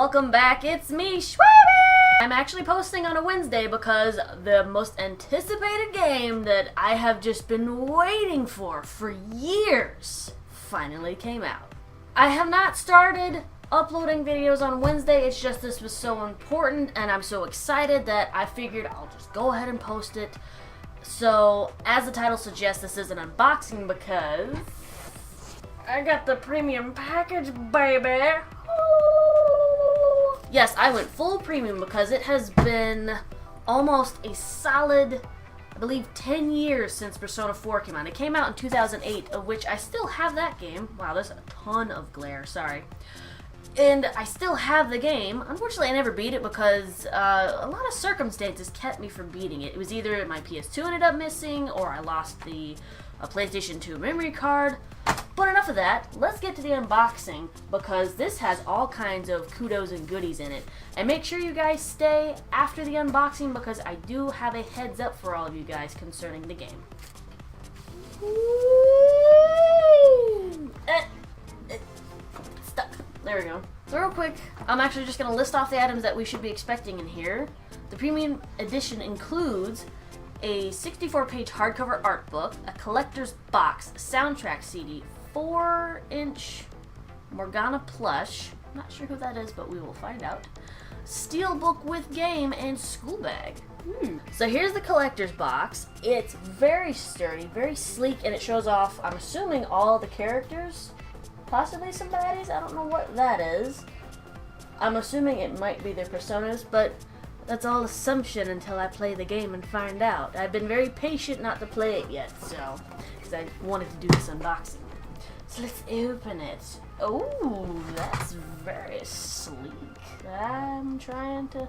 welcome back. It's me, Shweebe! I'm actually posting on a Wednesday because the most anticipated game that I have just been waiting for years finally came out. I have not started uploading videos on Wednesday, it's just this was so important and I'm so excited that I figured I'll just go ahead and post it. So, as the title suggests, this is an unboxing because I got the premium package, baby! Yes, I went full premium because it has been almost a solid, I believe, 10 years since Persona 4 came out. It came out in 2008, of which I still have that game. Wow, there's a ton of glare, sorry. And I still have the game. Unfortunately, I never beat it because a lot of circumstances kept me from beating it. It was either my PS2 ended up missing, or I lost the PlayStation 2 memory card. But enough of that, let's get to the unboxing because this has all kinds of kudos and goodies in it. And make sure you guys stay after the unboxing because I do have a heads up for all of you guys concerning the game. Stuck. There we go. So real quick, I'm actually just going to list off the items that we should be expecting in here. The premium edition includes a 64-page hardcover art book, a collector's box, a soundtrack CD, 4-inch Morgana plush, not sure who that is, but we will find out, steelbook with game, and school bag. So here's the collector's box. It's very sturdy, very sleek, and it shows off, I'm assuming, all the characters, possibly some baddies, I don't know what that is. I'm assuming it might be their personas, but that's all assumption until I play the game and find out. I've been very patient not to play it yet, so, because I wanted to do this unboxing. So let's open it. Oh, that's very sleek. I'm trying to...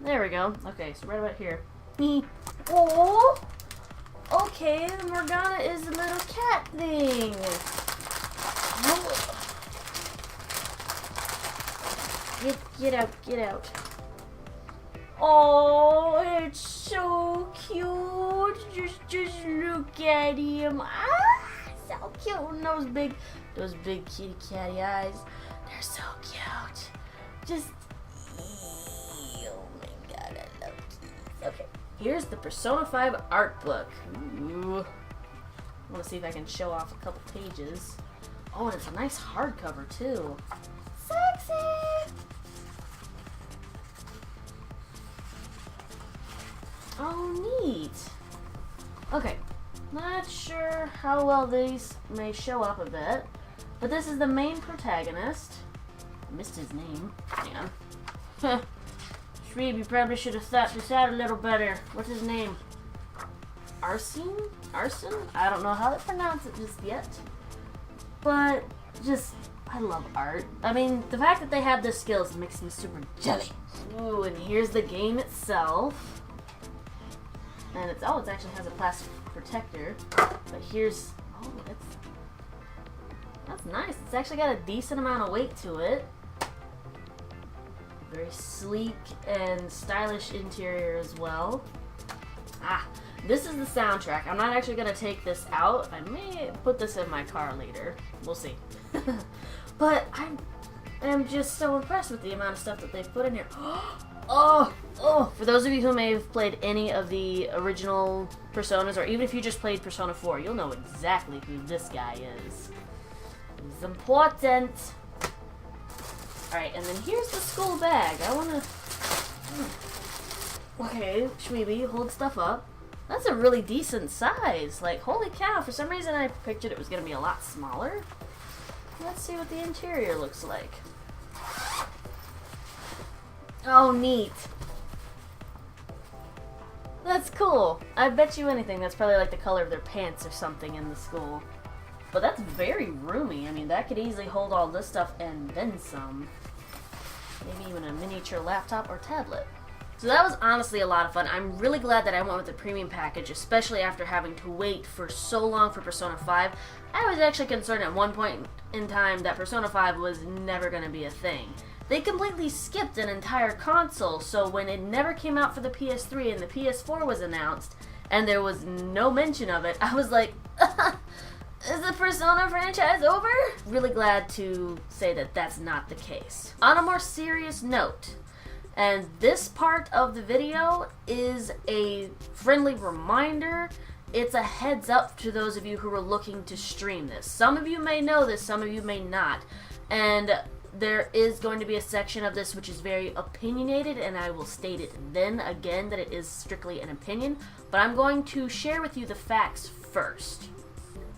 there we go. Okay, so right about here. Oh! Okay, Morgana is a little cat thing. Get out, get out. Oh, it's so cute. Just look at him. Ah, so cute. And those big kitty catty eyes. They're so cute. Just, oh my god, I love kitties. Okay, here's the Persona 5 art book. Ooh. I want to see if I can show off a couple pages. Oh, and it's a nice hardcover too. Sexy. Oh, neat. Okay, not sure how well these may show up a bit, but this is the main protagonist. I missed his name. Hang on. Shweebe, you probably should have thought this out a little better. What's his name? Arsen? I don't know how to pronounce it just yet. But, just, I love art. I mean, the fact that they have the skills makes me super jelly. Ooh, and here's the game itself. And it actually has a plastic protector. But here's, that's nice. It's actually got a decent amount of weight to it. Very sleek and stylish interior as well. This is the soundtrack. I'm not actually going to take this out. I may put this in my car later. We'll see. But I'm just so impressed with the amount of stuff that they've put in here. Oh, for those of you who may have played any of the original Personas, or even if you just played Persona 4, you'll know exactly who this guy is. He's important. Alright, and then here's the school bag. I wanna... Okay, Shweebe, hold stuff up. That's a really decent size. Like, holy cow, for some reason I pictured it was gonna be a lot smaller. Let's see what the interior looks like. Oh, neat. That's cool. I bet you anything that's probably like the color of their pants or something in the school. But that's very roomy. I mean, that could easily hold all this stuff and then some. Maybe even a miniature laptop or tablet. So that was honestly a lot of fun. I'm really glad that I went with the premium package, especially after having to wait for so long for Persona 5. I was actually concerned at one point in time that Persona 5 was never going to be a thing. They completely skipped an entire console, so when it never came out for the PS3 and the PS4 was announced, and there was no mention of it, I was like, Is the Persona franchise over? Really glad to say that that's not the case. On a more serious note, and this part of the video is a friendly reminder. It's a heads up to those of you who are looking to stream this. Some of you may know this, some of you may not. And there is going to be a section of this which is very opinionated, and I will state it then again that it is strictly an opinion. But I'm going to share with you the facts first.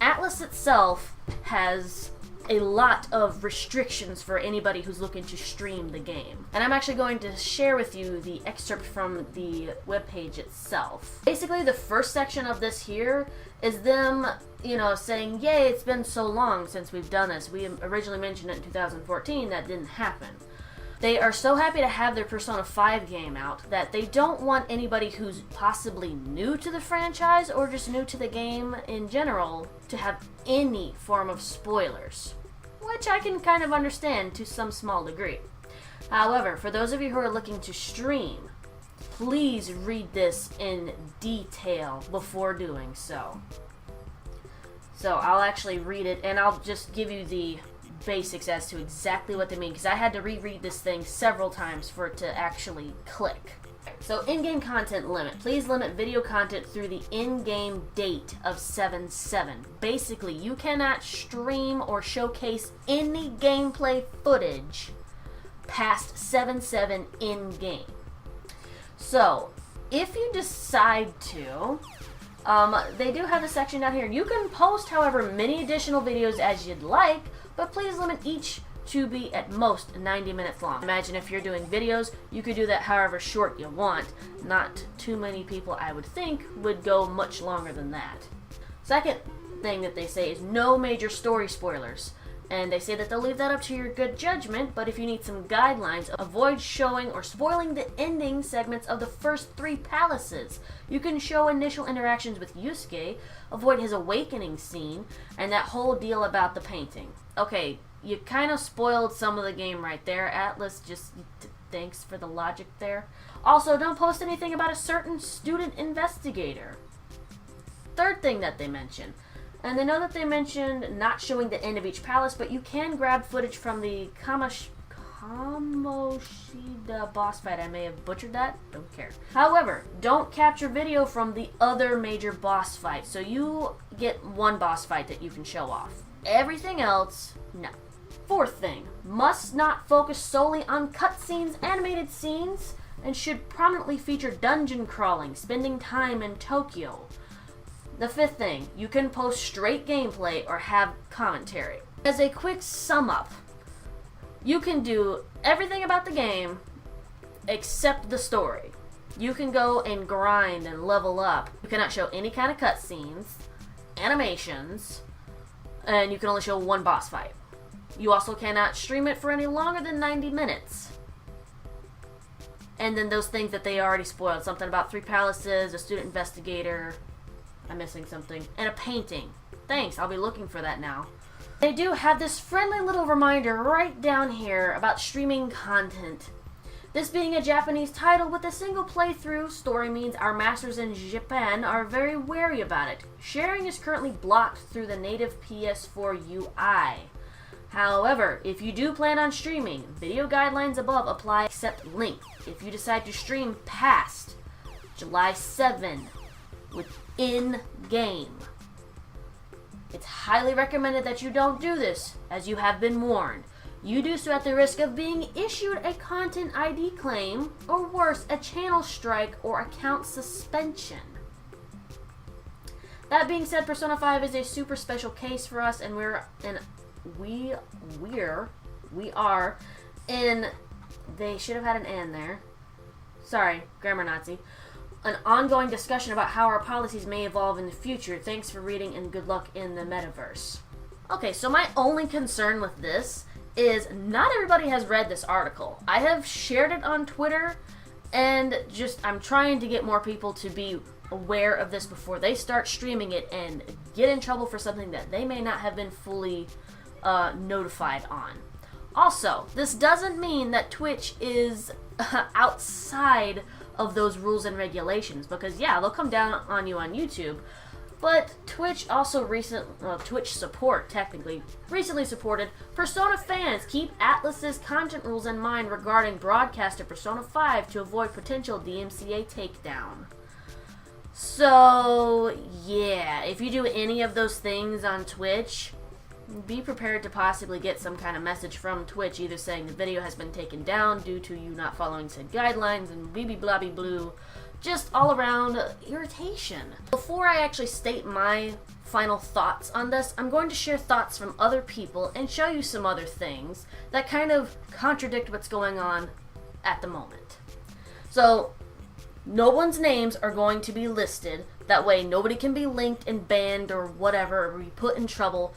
Atlus itself has a lot of restrictions for anybody who's looking to stream the game. And I'm actually going to share with you the excerpt from the webpage itself. Basically, the first section of this here is them, saying, yay, it's been so long since we've done this. We originally mentioned it in 2014, that didn't happen. They are so happy to have their Persona 5 game out that they don't want anybody who's possibly new to the franchise or just new to the game in general to have any form of spoilers, which I can kind of understand to some small degree. However, for those of you who are looking to stream, please read this in detail before doing so. So I'll actually read it, and I'll just give you the basics as to exactly what they mean, because I had to reread this thing several times for it to actually click. So, in-game content limit. Please limit video content through the in-game date of 7/7. Basically, you cannot stream or showcase any gameplay footage past 7/7 in-game. So, if you decide to, they do have a section down here. You can post, however, many additional videos as you'd like, but please limit each to be at most 90 minutes long. Imagine if you're doing videos, you could do that however short you want. Not too many people, I would think, would go much longer than that. Second thing that they say is no major story spoilers. And they say that they'll leave that up to your good judgment, but if you need some guidelines, avoid showing or spoiling the ending segments of the first 3 palaces. You can show initial interactions with Yusuke, avoid his awakening scene, and that whole deal about the painting. Okay, you kind of spoiled some of the game right there, Atlus. Just thanks for the logic there. Also, don't post anything about a certain student investigator. Third thing that they mention. And I know that they mentioned not showing the end of each palace, but you can grab footage from the Kamoshida boss fight. I may have butchered that. Don't care. However, don't capture video from the other major boss fight. So you get one boss fight that you can show off. Everything else, no. Fourth thing, must not focus solely on cutscenes, animated scenes, and should prominently feature dungeon crawling, spending time in Tokyo. The fifth thing, you can post straight gameplay or have commentary. As a quick sum up, you can do everything about the game except the story. You can go and grind and level up. You cannot show any kind of cutscenes, animations, and you can only show one boss fight. You also cannot stream it for any longer than 90 minutes. And then those things that they already spoiled. Something about 3 palaces, a student investigator, I'm missing something, and a painting. Thanks, I'll be looking for that now. They do have this friendly little reminder right down here about streaming content. This being a Japanese title with a single playthrough story means our masters in Japan are very wary about it. Sharing is currently blocked through the native PS4 UI. However, if you do plan on streaming, video guidelines above apply except link. If you decide to stream past July 7 within game, it's highly recommended that you don't do this, as you have been warned. You do so at the risk of being issued a content ID claim, or worse, a channel strike or account suspension. That being said, Persona 5 is a super special case for us, and we are in, they should have had an and there. Sorry, grammar Nazi. An ongoing discussion about how our policies may evolve in the future. Thanks for reading and good luck in the metaverse. Okay, so my only concern with this is not everybody has read this article. I have shared it on Twitter, and I'm trying to get more people to be aware of this before they start streaming it and get in trouble for something that they may not have been fully notified on. Also, this doesn't mean that Twitch is outside of those rules and regulations, because yeah, they'll come down on you on YouTube. But Twitch also Twitch support technically recently supported Persona fans keep Atlus's content rules in mind regarding broadcast of Persona 5 to avoid potential DMCA takedown. So yeah, if you do any of those things on Twitch, be prepared to possibly get some kind of message from Twitch either saying the video has been taken down due to you not following said guidelines and blibby blobby blue. Just all around irritation. Before I actually state my final thoughts on this, I'm going to share thoughts from other people and show you some other things that kind of contradict what's going on at the moment. So, no one's names are going to be listed. That way nobody can be linked and banned or whatever, or be put in trouble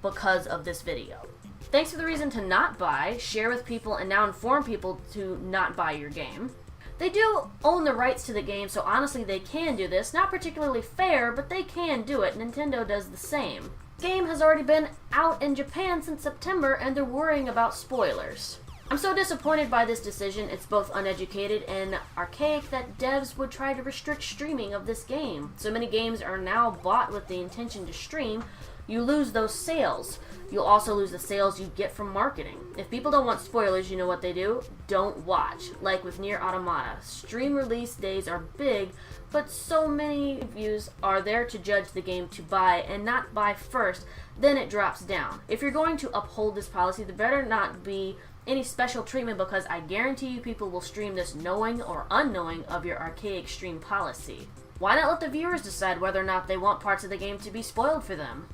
because of this video. Thanks for the reason to not buy, share with people, and now inform people to not buy your game. They do own the rights to the game, so honestly they can do this. Not particularly fair, but they can do it. Nintendo does the same. The game has already been out in Japan since September, and they're worrying about spoilers. I'm so disappointed by this decision. It's both uneducated and archaic that devs would try to restrict streaming of this game. So many games are now bought with the intention to stream. You lose those sales. You'll also lose the sales you get from marketing. If people don't want spoilers, you know what they do? Don't watch. Like with Nier Automata. Stream release days are big, but so many reviews are there to judge the game to buy and not buy first, then it drops down. If you're going to uphold this policy, there better not be any special treatment, because I guarantee you people will stream this knowing or unknowing of your archaic stream policy. Why not let the viewers decide whether or not they want parts of the game to be spoiled for them?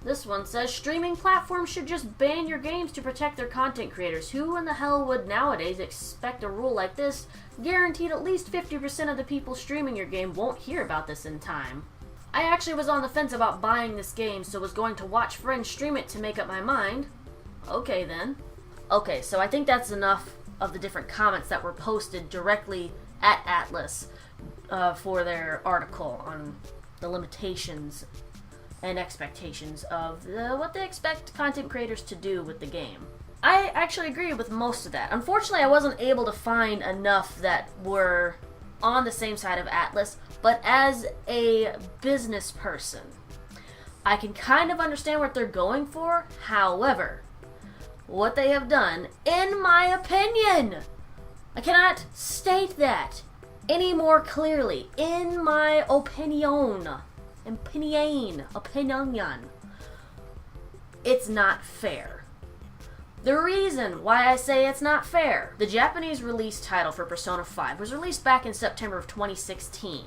This one says, streaming platforms should just ban your games to protect their content creators. Who in the hell would nowadays expect a rule like this? Guaranteed at least 50% of the people streaming your game won't hear about this in time. I actually was on the fence about buying this game, so was going to watch friends stream it to make up my mind. Okay then. Okay, so I think that's enough of the different comments that were posted directly at Atlus for their article on the limitations and expectations of what they expect content creators to do with the game. I actually agree with most of that. Unfortunately, I wasn't able to find enough that were on the same side of Atlus, but as a business person, I can kind of understand what they're going for. However, what they have done, in my opinion, I cannot state that any more clearly. In my opinion, it's not fair. The reason why I say it's not fair, the Japanese release title for Persona 5 was released back in September of 2016.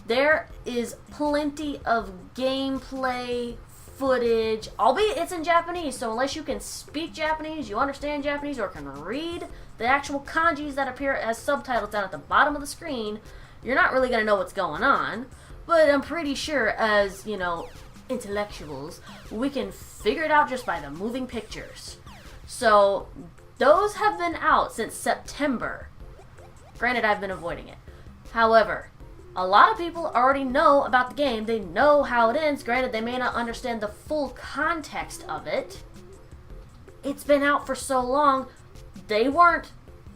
There is plenty of gameplay footage, albeit it's in Japanese, so unless you can speak Japanese, you understand Japanese, or can read the actual kanjis that appear as subtitles down at the bottom of the screen, you're not really going to know what's going on. But I'm pretty sure, as, you know, intellectuals, we can figure it out just by the moving pictures. So, those have been out since September. Granted, I've been avoiding it. However, a lot of people already know about the game. They know how it ends. Granted, they may not understand the full context of it. It's been out for so long, they weren't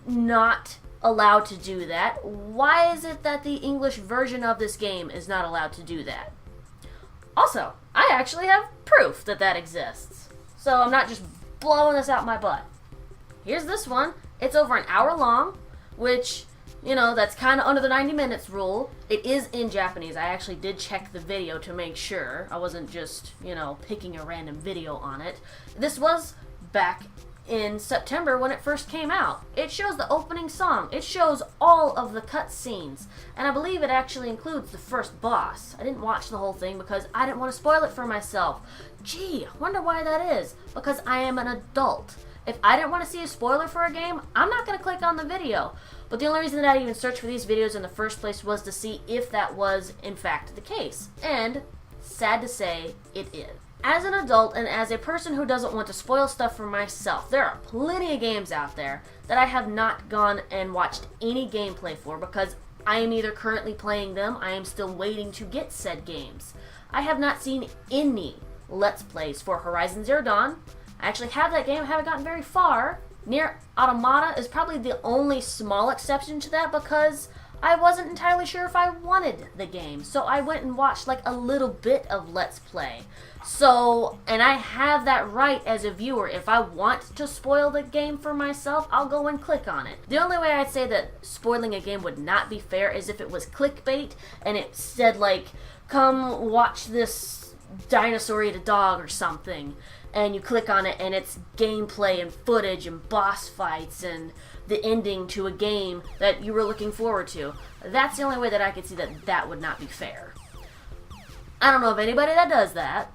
not allowed to do that. Why is it that the English version of this game is not allowed to do that? Also, I actually have proof that that exists. So I'm not just blowing this out my butt. Here's this one. It's over an hour long, which, you know, that's kind of under the 90 minutes rule. It is in Japanese. I actually did check the video to make sure. I wasn't just, you know, picking a random video on it. This was back in September when it first came out. It shows the opening song. It shows all of the cutscenes. And I believe it actually includes the first boss. I didn't watch the whole thing because I didn't want to spoil it for myself. Gee, I wonder why that is. Because I am an adult. If I didn't want to see a spoiler for a game, I'm not going to click on the video. But the only reason that I even searched for these videos in the first place was to see if that was, in fact, the case. And, sad to say, it is. As an adult and as a person who doesn't want to spoil stuff for myself, there are plenty of games out there that I have not gone and watched any gameplay for because I am either currently playing them, I am still waiting to get said games. I have not seen any Let's Plays for Horizon Zero Dawn. I actually have that game, I haven't gotten very far. Nier Automata is probably the only small exception to that because I wasn't entirely sure if I wanted the game, so I went and watched like a little bit of Let's Play. So, and I have that right as a viewer. If I want to spoil the game for myself, I'll go and click on it. The only way I'd say that spoiling a game would not be fair is if it was clickbait and it said like, come watch this dinosaur eat a dog or something, and you click on it and it's gameplay and footage and boss fights and the ending to a game that you were looking forward to. That's the only way that I could see that that would not be fair. I don't know of anybody that does that.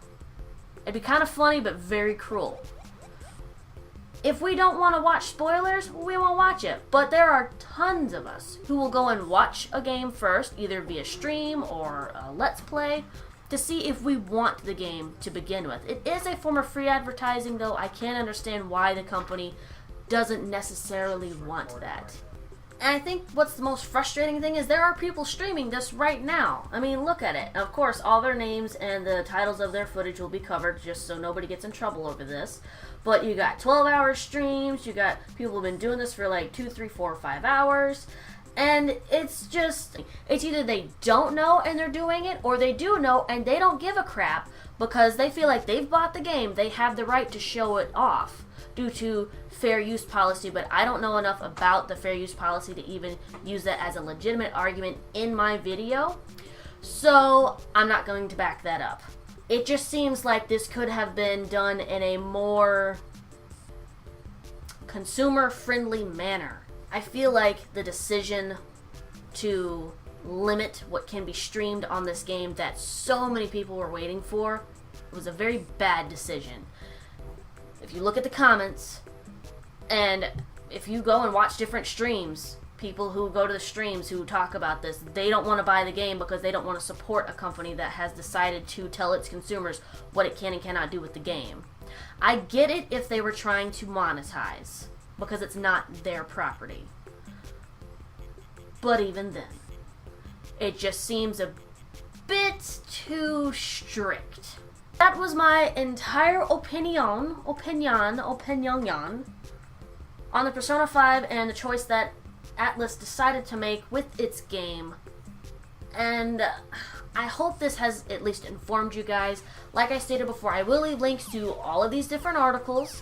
It'd be kind of funny, but very cruel. If we don't want to watch spoilers, we won't watch it. But there are tons of us who will go and watch a game first, either via stream or a Let's Play, to see if we want the game to begin with. It is a form of free advertising, though I can't understand why the company doesn't necessarily want that. And I think what's the most frustrating thing is there are people streaming this right now. I mean, look at it. Of course, all their names and the titles of their footage will be covered just so nobody gets in trouble over this. But you got 12-hour streams, you got people who've been doing this for like 2, 3, 4, 5 hours. And it's just, it's either they don't know and they're doing it, or they do know and they don't give a crap because they feel like they've bought the game, they have the right to show it off due to fair use policy, but I don't know enough about the fair use policy to even use that as a legitimate argument in my video, so I'm not going to back that up. It just seems like this could have been done in a more consumer-friendly manner. I feel like the decision to limit what can be streamed on this game that so many people were waiting for was a very bad decision. If you look at the comments, and if you go and watch different streams, people who go to the streams who talk about this, they don't want to buy the game because they don't want to support a company that has decided to tell its consumers what it can and cannot do with the game. I get it if they were trying to monetize, because it's not their property. But even then, it just seems a bit too strict. That was my entire opinion on the Persona 5 and the choice that Atlus decided to make with its game. And I hope this has at least informed you guys. Like I stated before, I will leave links to all of these different articles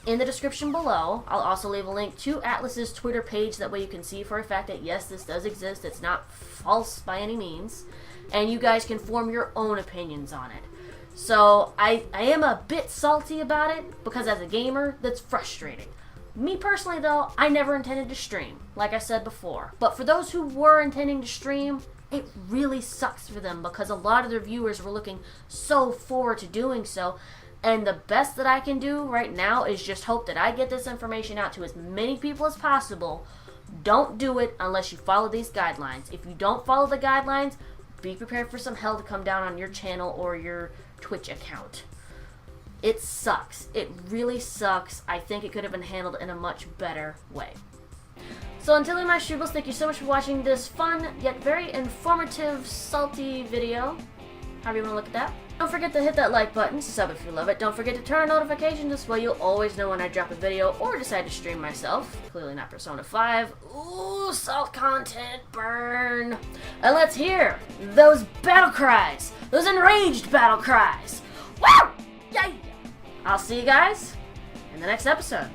in the description below. I'll also leave a link to Atlus's Twitter page, that way you can see for a fact that yes, this does exist. It's not false by any means. And you guys can form your own opinions on it. So I am a bit salty about it, because as a gamer, that's frustrating. Me personally though, I never intended to stream, like I said before. But for those who were intending to stream, it really sucks for them, because a lot of their viewers were looking so forward to doing so. And the best that I can do right now is just hope that I get this information out to as many people as possible. Don't do it unless you follow these guidelines. If you don't follow the guidelines, be prepared for some hell to come down on your channel or your Twitch account. It sucks. It really sucks. I think it could have been handled in a much better way. So until then, my Shweebles, thank you so much for watching this fun yet very informative, salty video. However you want to look at that. Don't forget to hit that like button, sub if you love it. Don't forget to turn on notifications, this way you'll always know when I drop a video or decide to stream myself. Clearly not Persona 5. Ooh, salt content, burn. And let's hear those battle cries. Those enraged battle cries. Woo! Yeah! I'll see you guys in the next episode.